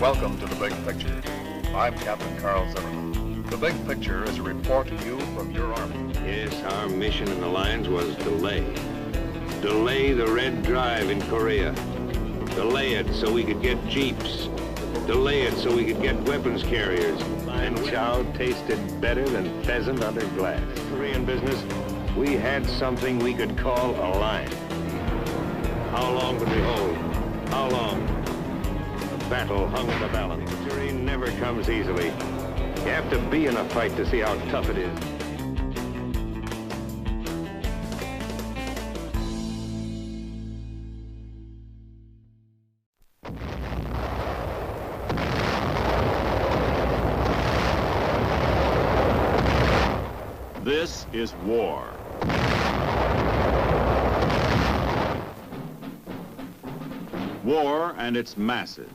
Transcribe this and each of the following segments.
Welcome to The Big Picture. I'm Captain Carl Zimmerman. The Big Picture is a report to you from your Army. Yes, our mission in the lines was delay. Delay the Red Drive in Korea. Delay it so we could get jeeps. Delay it so we could get weapons carriers. And chow tasted better than pheasant under glass. Korean business, we had something we could call a line. How long could we hold? How long? The battle hung in the balance. Victory never comes easily. You have to be in a fight to see how tough it is. This is war. War and its masses.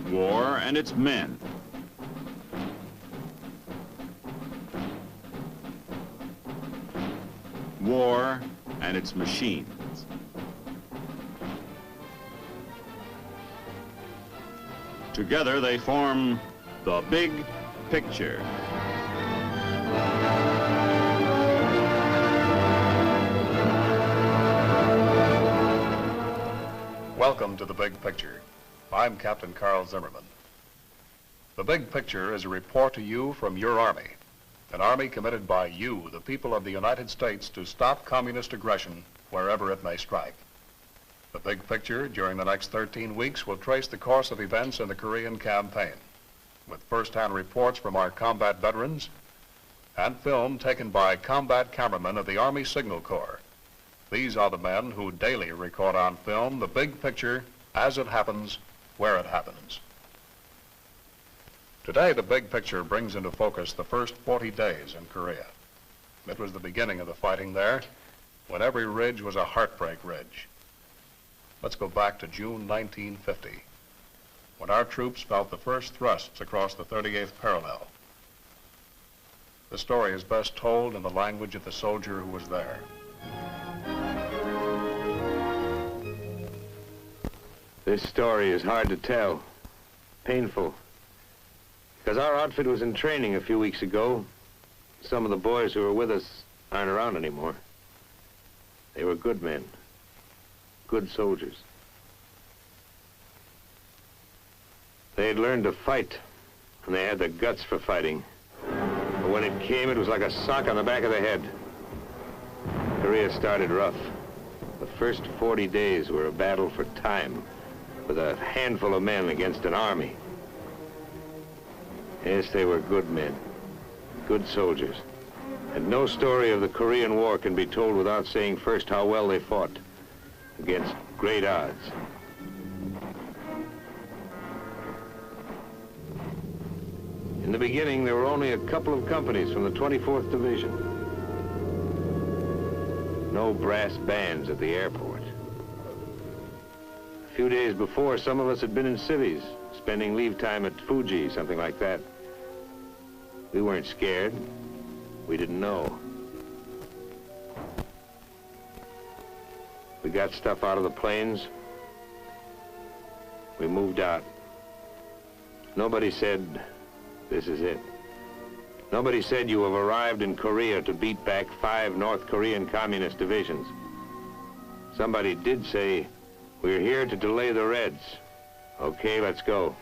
War and its men. War and its machines. Together they form the Big Picture. Welcome to The Big Picture. I'm Captain Carl Zimmerman. The Big Picture is a report to you from your Army, an Army committed by you, the people of the United States, to stop communist aggression wherever it may strike. The Big Picture, during the next 13 weeks, will trace the course of events in the Korean campaign, with first-hand reports from our combat veterans and film taken by combat cameramen of the Army Signal Corps. These are the men who daily record on film the big picture as it happens, where it happens. Today, the Big Picture brings into focus the first 40 days in Korea. It was the beginning of the fighting there, when every ridge was a heartbreak ridge. Let's go back to June 1950, when our troops felt the first thrusts across the 38th parallel. The story is best told in the language of the soldier who was there. This story is hard to tell, painful, because our outfit was in training a few weeks ago. Some of the boys who were with us aren't around anymore. They were good men, good soldiers. They had learned to fight, and they had the guts for fighting. But when it came, it was like a sock on the back of the head. Korea started rough. The first 40 days were a battle for time, with a handful of men against an army. Yes, they were good men, good soldiers. And no story of the Korean War can be told without saying first how well they fought against great odds. In the beginning, there were only a couple of companies from the 24th Division. No brass bands at the airport. A few days before, some of us had been in cities, spending leave time at Fuji, something like that. We weren't scared. We didn't know. We got stuff out of the planes. We moved out. Nobody said, "This is it." Nobody said, "You have arrived in Korea to beat back 5 North Korean communist divisions." Somebody did say, "We're here to delay the Reds." Okay, let's go.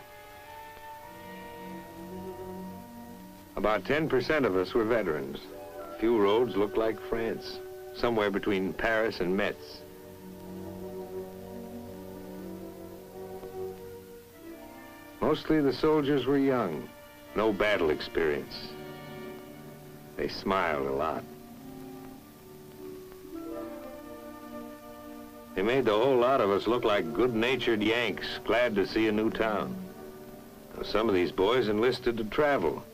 About 10% of us were veterans. A few roads looked like France, somewhere between Paris and Metz. Mostly the soldiers were young, no battle experience. They smiled a lot. They made the whole lot of us look like good-natured Yanks, glad to see a new town. Now, some of these boys enlisted to travel,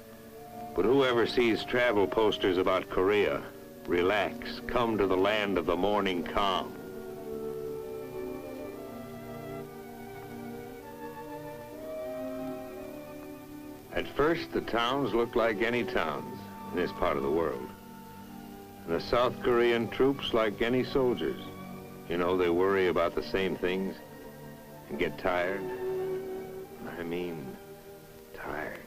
but whoever sees travel posters about Korea, relax, come to the land of the morning calm. At first, the towns looked like any towns in this part of the world. And the South Korean troops like any soldiers. You know, they worry about the same things and get tired. I mean, tired.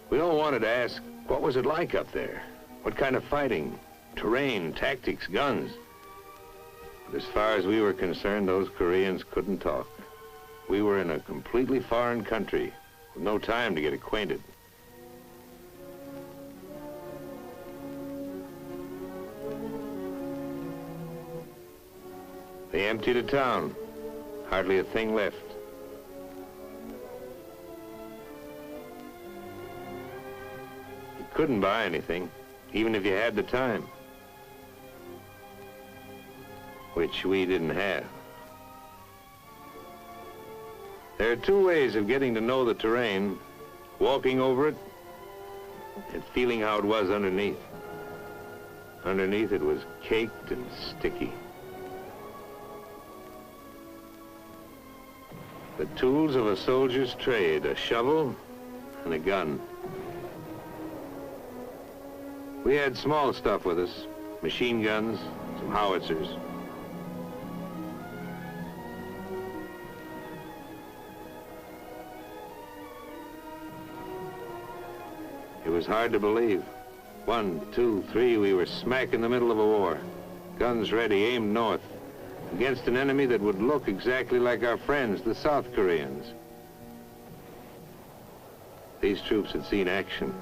We all wanted to ask, what was it like up there? What kind of fighting, terrain, tactics, guns? But as far as we were concerned, those Koreans couldn't talk. We were in a completely foreign country with no time to get acquainted. They emptied a town, hardly a thing left. You couldn't buy anything, even if you had the time, which we didn't have. There are two ways of getting to know the terrain: walking over it and feeling how it was underneath. Underneath it was caked and sticky. The tools of a soldier's trade, a shovel and a gun. We had small stuff with us, machine guns, some howitzers. It was hard to believe. 1, 2, 3, we were smack in the middle of a war. Guns ready, aimed north, against an enemy that would look exactly like our friends, the South Koreans. These troops had seen action.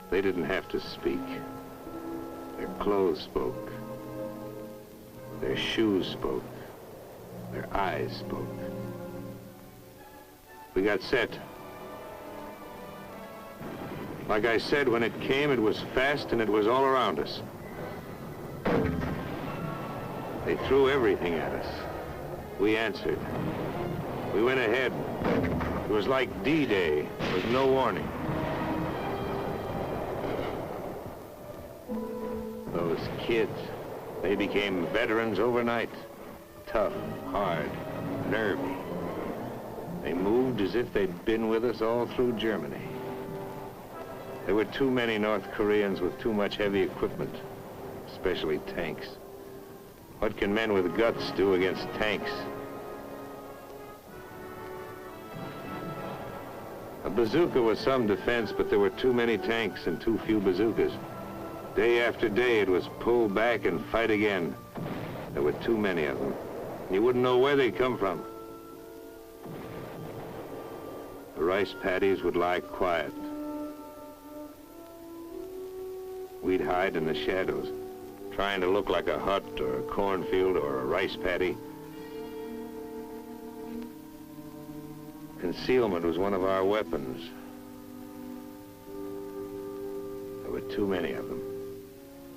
They didn't have to speak. Their clothes spoke. Their shoes spoke. Their eyes spoke. We got set. Like I said, when it came, it was fast and it was all around us. They threw everything at us. We answered. We went ahead. It was like D-Day, with no warning. Those kids, they became veterans overnight. Tough, hard, nervy. They moved as if they'd been with us all through Germany. There were too many North Koreans with too much heavy equipment, especially tanks. What can men with guts do against tanks? A bazooka was some defense, but there were too many tanks and too few bazookas. Day after day, it was pull back and fight again. There were too many of them. You wouldn't know where they'd come from. The rice paddies would lie quiet. We'd hide in the shadows, trying to look like a hut or a cornfield or a rice paddy. Concealment was one of our weapons. There were too many of them.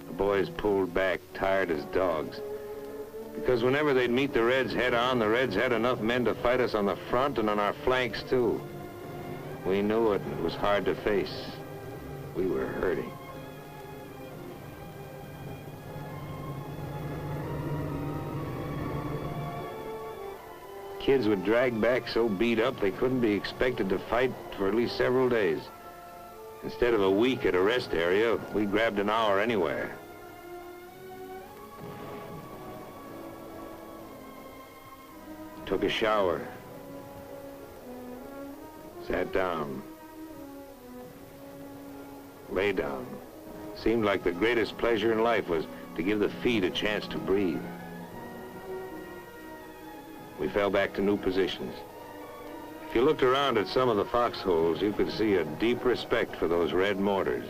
The boys pulled back, tired as dogs. Because whenever they'd meet the Reds head on, the Reds had enough men to fight us on the front and on our flanks too. We knew it, and it was hard to face. We were hurting. Kids would drag back so beat up they couldn't be expected to fight for at least several days. Instead of a week at a rest area, we grabbed an hour anywhere. Took a shower. Sat down. Lay down. Seemed like the greatest pleasure in life was to give the feet a chance to breathe. We fell back to new positions. If you looked around at some of the foxholes, you could see a deep respect for those red mortars.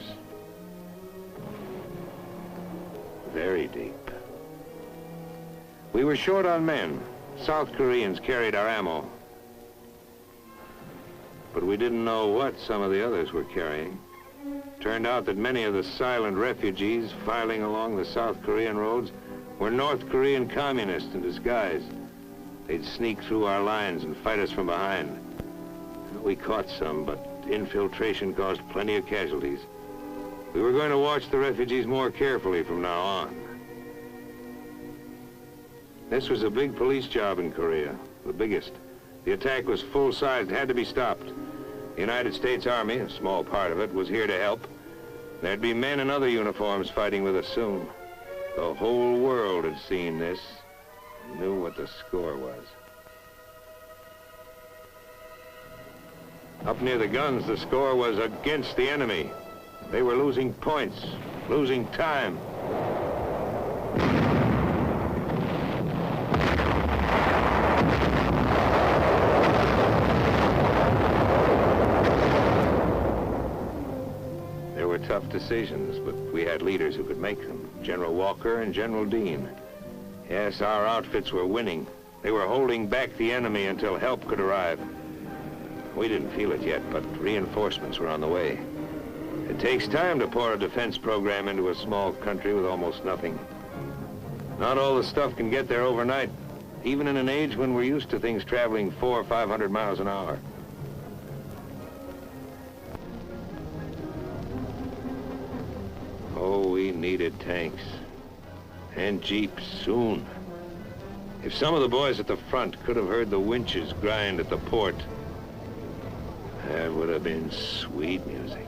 Very deep. We were short on men. South Koreans carried our ammo. But we didn't know what some of the others were carrying. Turned out that many of the silent refugees filing along the South Korean roads were North Korean communists in disguise. They'd sneak through our lines and fight us from behind. We caught some, but infiltration caused plenty of casualties. We were going to watch the refugees more carefully from now on. This was a big police job in Korea, the biggest. The attack was full-sized, had to be stopped. The United States Army, a small part of it, was here to help. There'd be men in other uniforms fighting with us soon. The whole world had seen this and knew what the score was. Up near the guns, the score was against the enemy. They were losing points, losing time. There were tough decisions, but we had leaders who could make them. General Walker and General Dean. Yes, our outfits were winning. They were holding back the enemy until help could arrive. We didn't feel it yet, but reinforcements were on the way. It takes time to pour a defense program into a small country with almost nothing. Not all the stuff can get there overnight, even in an age when we're used to things traveling 400 or 500 miles an hour. Oh, we needed tanks. And jeeps soon. If some of the boys at the front could have heard the winches grind at the port, that would have been sweet music.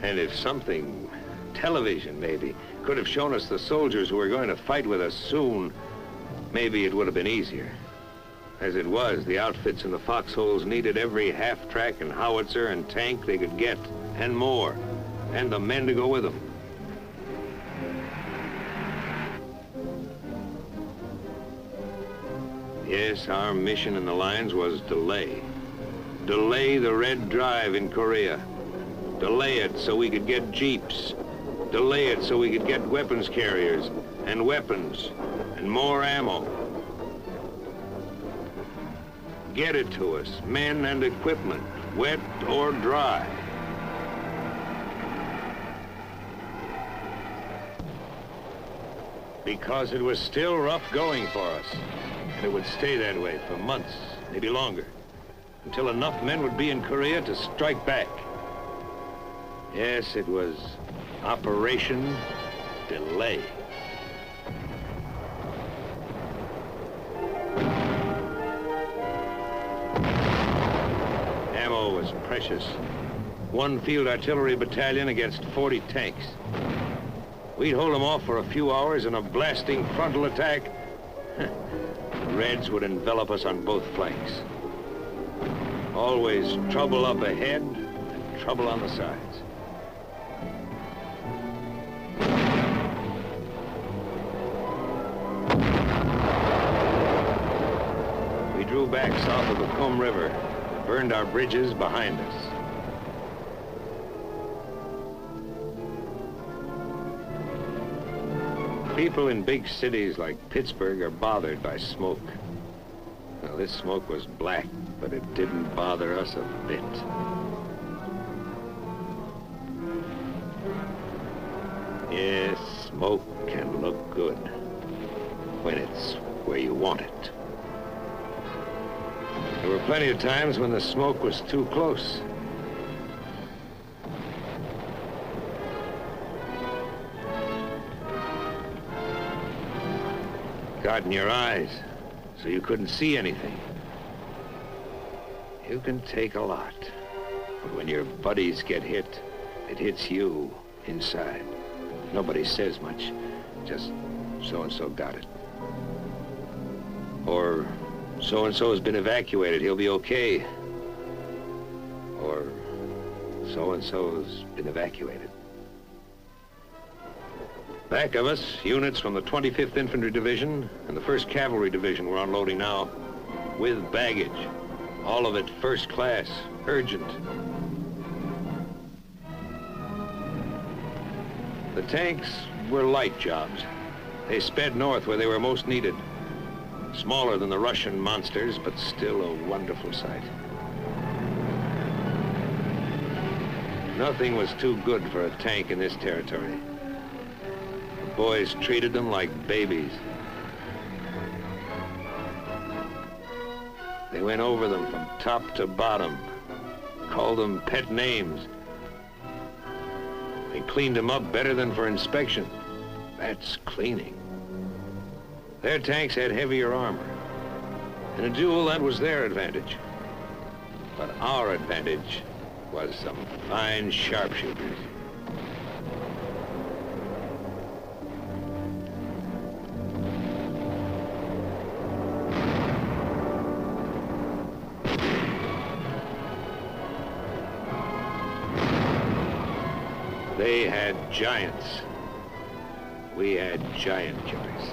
And if something, television maybe, could have shown us the soldiers who were going to fight with us soon, maybe it would have been easier. As it was, the outfits in the foxholes needed every half-track and howitzer and tank they could get, and more, and the men to go with them. Yes, our mission in the lines was delay. Delay the Red Drive in Korea. Delay it so we could get jeeps. Delay it so we could get weapons carriers and weapons and more ammo. Get it to us, men and equipment, wet or dry. Because it was still rough going for us. And it would stay that way for months, maybe longer, until enough men would be in Korea to strike back. Yes, it was Operation Delay. Ammo was precious. One field artillery battalion against 40 tanks. We'd hold them off for a few hours in a blasting frontal attack. The Reds would envelop us on both flanks. Always trouble up ahead and trouble on the sides. We drew back south of the Kum River, burned our bridges behind us. People in big cities like Pittsburgh are bothered by smoke. Now, this smoke was black, but it didn't bother us a bit. Yes, smoke can look good when it's where you want it. There were plenty of times when the smoke was too close. Got in your eyes, so you couldn't see anything. You can take a lot, but when your buddies get hit, it hits you inside. Nobody says much, just so-and-so got it. Or so-and-so has been evacuated, he'll be okay. Or so-and-so's been evacuated. Back of us, units from the 25th Infantry Division and the 1st Cavalry Division were unloading now, with baggage. All of it first class, urgent. The tanks were light jobs. They sped north where they were most needed. Smaller than the Russian monsters, but still a wonderful sight. Nothing was too good for a tank in this territory. Boys treated them like babies. They went over them from top to bottom, called them pet names. They cleaned them up better than for inspection. That's cleaning. Their tanks had heavier armor. In a duel, that was their advantage. But our advantage was some fine sharpshooters. They had giants. We had giant killers.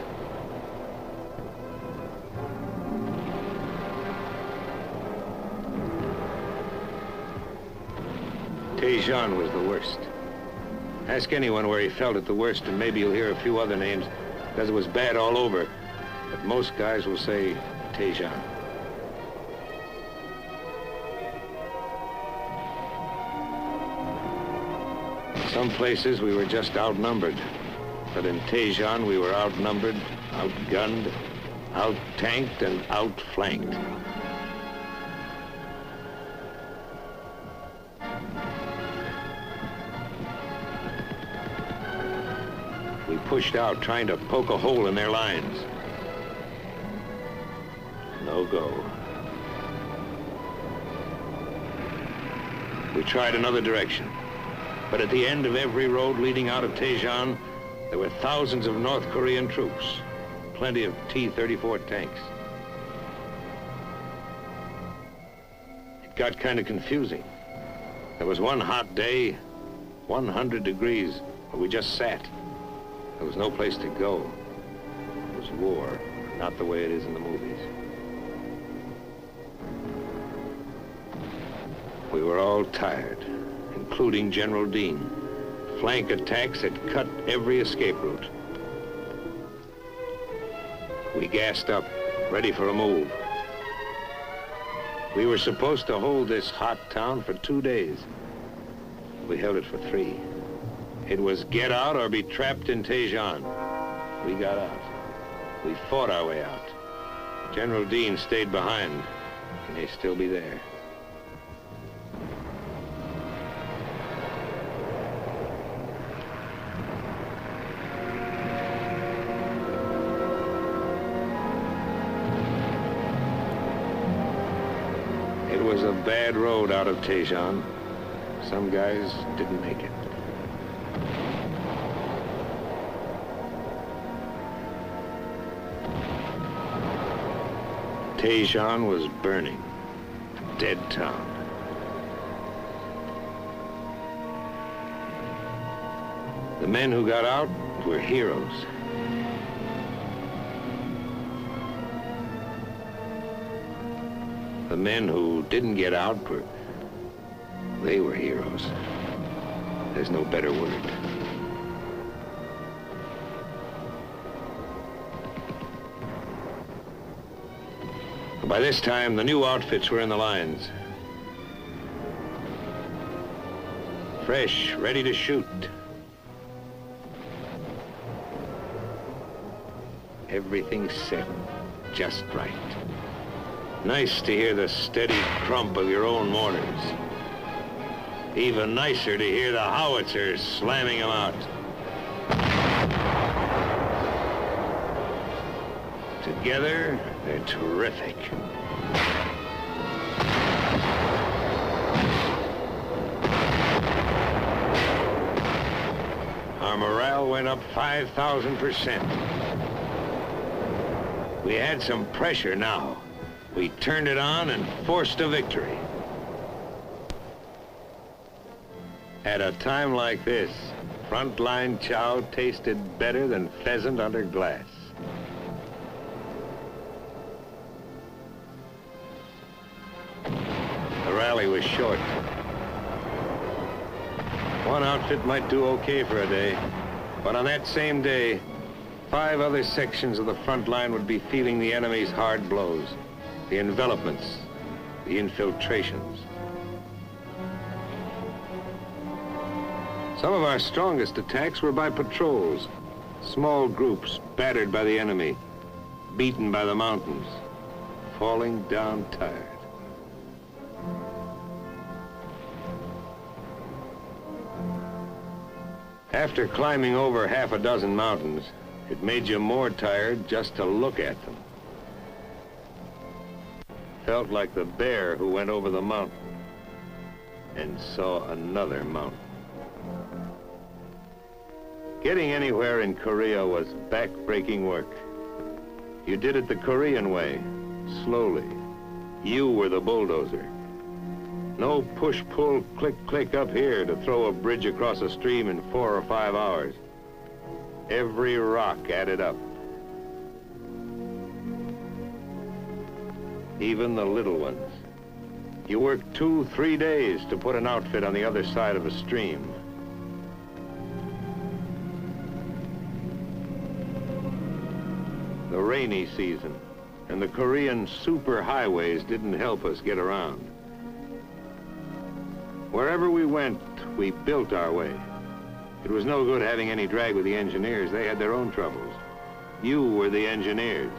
Tejon was the worst. Ask anyone where he felt it the worst, and maybe you'll hear a few other names, because it was bad all over. But most guys will say Tejon. Some places we were just outnumbered. But in Tejon we were outnumbered, outgunned, out-tanked, and outflanked. We pushed out, trying to poke a hole in their lines. No go. We tried another direction. But at the end of every road leading out of Tejon, there were thousands of North Korean troops, plenty of T-34 tanks. It got kind of confusing. There was one hot day, 100 degrees, where we just sat. There was no place to go. It was war, not the way it is in the movies. We were all tired, including General Dean. Flank attacks had cut every escape route. We gassed up, ready for a move. We were supposed to hold this hot town for 2 days. We held it for 3. It was get out or be trapped in Tejon. We got out. We fought our way out. General Dean stayed behind. He may still be there. It was a bad road out of Tejon. Some guys didn't make it. Tejon was burning, a dead town. The men who got out were heroes. The men who didn't get out they were heroes. There's no better word. By this time, the new outfits were in the lines. Fresh, ready to shoot. Everything set just right. Nice to hear the steady crump of your own mortars. Even nicer to hear the howitzers slamming them out. Together, they're terrific. Our morale went up 5,000%. We had some pressure now. We turned it on and forced a victory. At a time like this, frontline chow tasted better than pheasant under glass. The rally was short. One outfit might do okay for a day, but on that same day, 5 other sections of the front line would be feeling the enemy's hard blows, the envelopments, the infiltrations. Some of our strongest attacks were by patrols, small groups battered by the enemy, beaten by the mountains, falling down tired. After climbing over half a dozen mountains, it made you more tired just to look at them. Felt like the bear who went over the mountain and saw another mountain. Getting anywhere in Korea was back-breaking work. You did it the Korean way, slowly. You were the bulldozer. No push, pull, click, click up here to throw a bridge across a stream in 4 or 5 hours. Every rock added up. Even the little ones. You work 2, 3 days to put an outfit on the other side of a stream. The rainy season and the Korean super highways didn't help us get around. Wherever we went, we built our way. It was no good having any drag with the engineers. They had their own troubles. You were the engineers.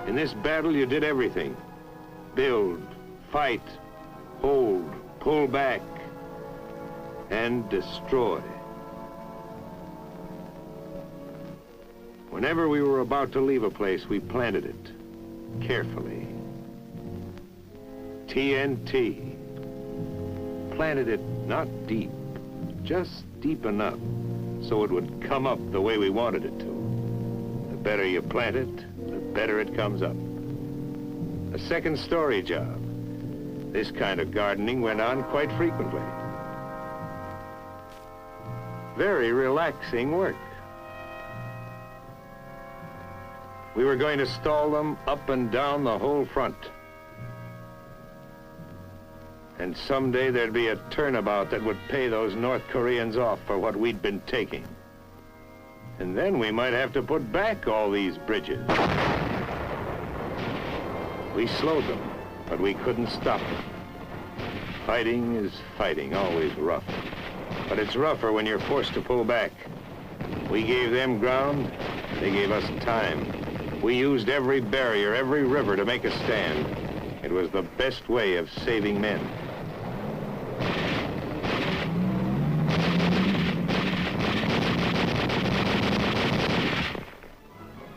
In this battle, you did everything. Build, fight, hold, pull back, and destroy. Whenever we were about to leave a place, we planted it carefully. TNT. Planted it not deep, just deep enough so it would come up the way we wanted it to. The better you plant it, the better it comes up. A second story job. This kind of gardening went on quite frequently. Very relaxing work. We were going to stall them up and down the whole front. And someday there'd be a turnabout that would pay those North Koreans off for what we'd been taking. And then we might have to put back all these bridges. We slowed them, but we couldn't stop them. Fighting is fighting, always rough. But it's rougher when you're forced to pull back. We gave them ground, they gave us time. We used every barrier, every river to make a stand. It was the best way of saving men.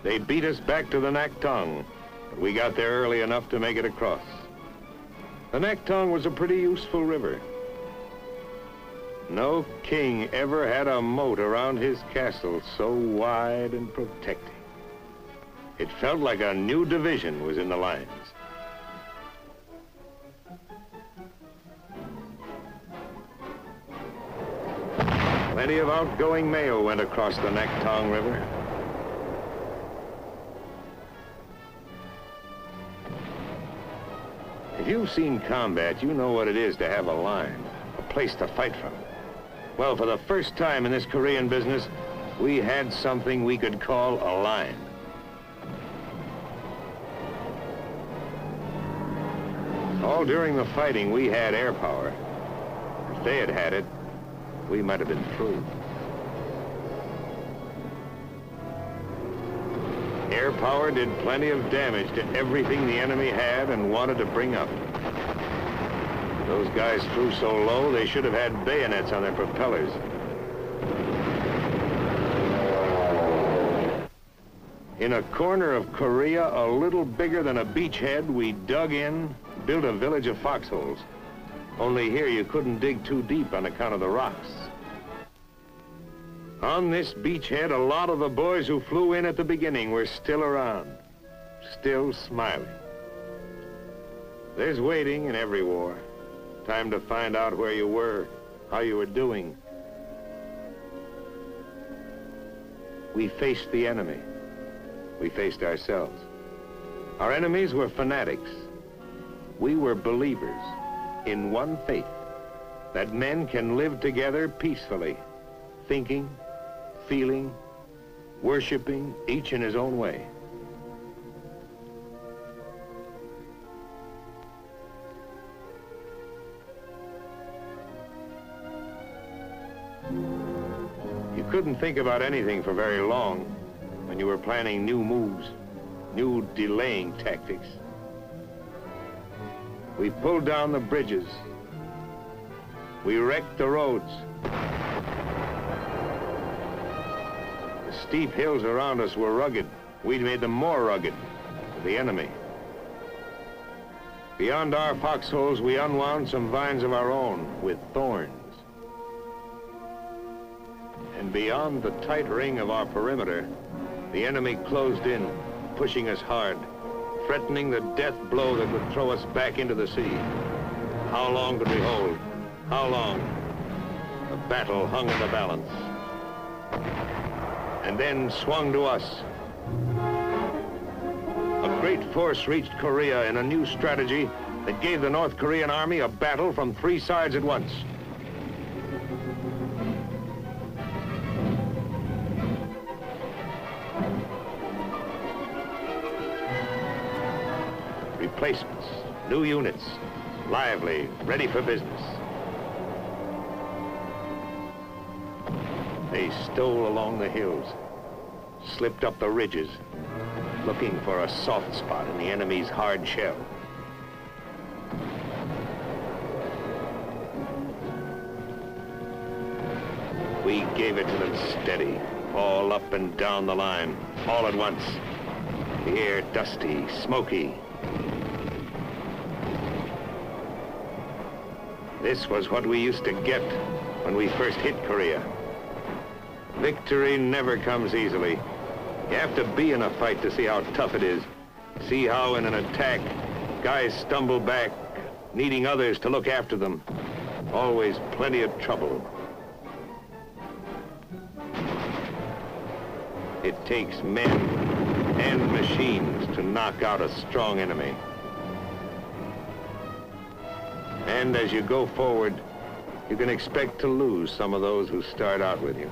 They beat us back to the Naktong, but we got there early enough to make it across. The Naktong was a pretty useful river. No king ever had a moat around his castle so wide and protecting. It felt like a new division was in the lines. Plenty of outgoing mail went across the Naktong River. If you've seen combat, you know what it is to have a line, a place to fight from. Well, for the first time in this Korean business, we had something we could call a line. All during the fighting, we had air power. If they had had it, we might have been through. Air power did plenty of damage to everything the enemy had and wanted to bring up. Those guys flew so low, they should have had bayonets on their propellers. In a corner of Korea, a little bigger than a beachhead, we dug in, built a village of foxholes. Only here you couldn't dig too deep on account of the rocks. On this beachhead, a lot of the boys who flew in at the beginning were still around, still smiling. There's waiting in every war. Time to find out where you were, how you were doing. We faced the enemy. We faced ourselves. Our enemies were fanatics. We were believers in one faith, that men can live together peacefully, thinking, feeling, worshiping, each in his own way. You couldn't think about anything for very long when you were planning new moves, new delaying tactics. We pulled down the bridges. We wrecked the roads. The steep hills around us were rugged. We made them more rugged for the enemy. Beyond our foxholes, we unwound some vines of our own with thorns. And beyond the tight ring of our perimeter, the enemy closed in, pushing us hard, threatening the death blow that would throw us back into the sea. How long could we hold? How long? The battle hung in the balance. And then swung to us. A great force reached Korea in a new strategy that gave the North Korean army a battle from 3 sides at once. Replacements, new units, lively, ready for business. They stole along the hills, slipped up the ridges, looking for a soft spot in the enemy's hard shell. We gave it to them steady, all up and down the line, all at once. The air dusty, smoky. This was what we used to get when we first hit Korea. Victory never comes easily. You have to be in a fight to see how tough it is. See how in an attack, guys stumble back, needing others to look after them. Always plenty of trouble. It takes men and machines to knock out a strong enemy. And as you go forward, you can expect to lose some of those who start out with you.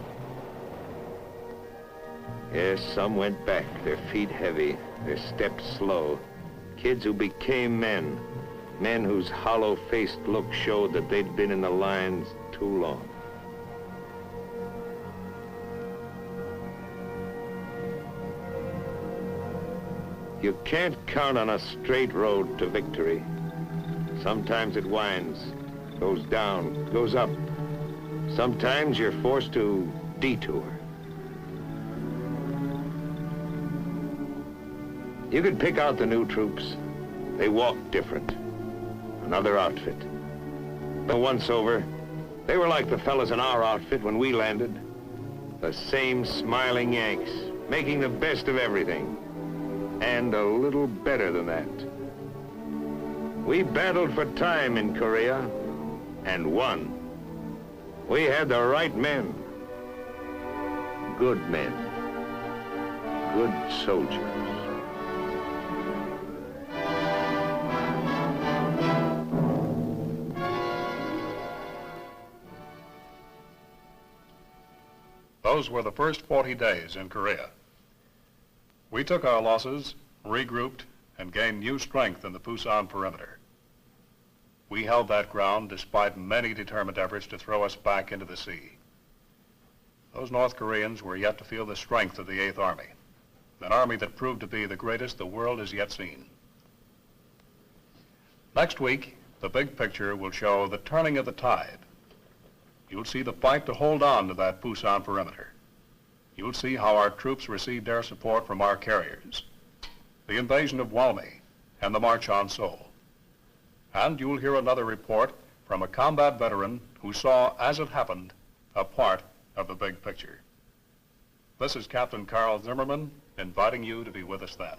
Yes, some went back, their feet heavy, their steps slow. Kids who became men, men whose hollow-faced look showed that they'd been in the lines too long. You can't count on a straight road to victory. Sometimes it winds, goes down, goes up. Sometimes you're forced to detour. You could pick out the new troops. They walked different. Another outfit. But once over, they were like the fellas in our outfit when we landed. The same smiling Yanks, making the best of everything. And a little better than that. We battled for time in Korea, and won. We had the right men. Good men. Good soldiers. Those were the first 40 days in Korea. We took our losses, regrouped, and gained new strength in the Pusan perimeter. We held that ground despite many determined efforts to throw us back into the sea. Those North Koreans were yet to feel the strength of the 8th Army, an army that proved to be the greatest the world has yet seen. Next week, the big picture will show the turning of the tide. You'll see the fight to hold on to that Pusan perimeter. You'll see how our troops received air support from our carriers, the invasion of Walmy, and the march on Seoul. And you'll hear another report from a combat veteran who saw, as it happened, a part of the big picture. This is Captain Carl Zimmerman, inviting you to be with us then.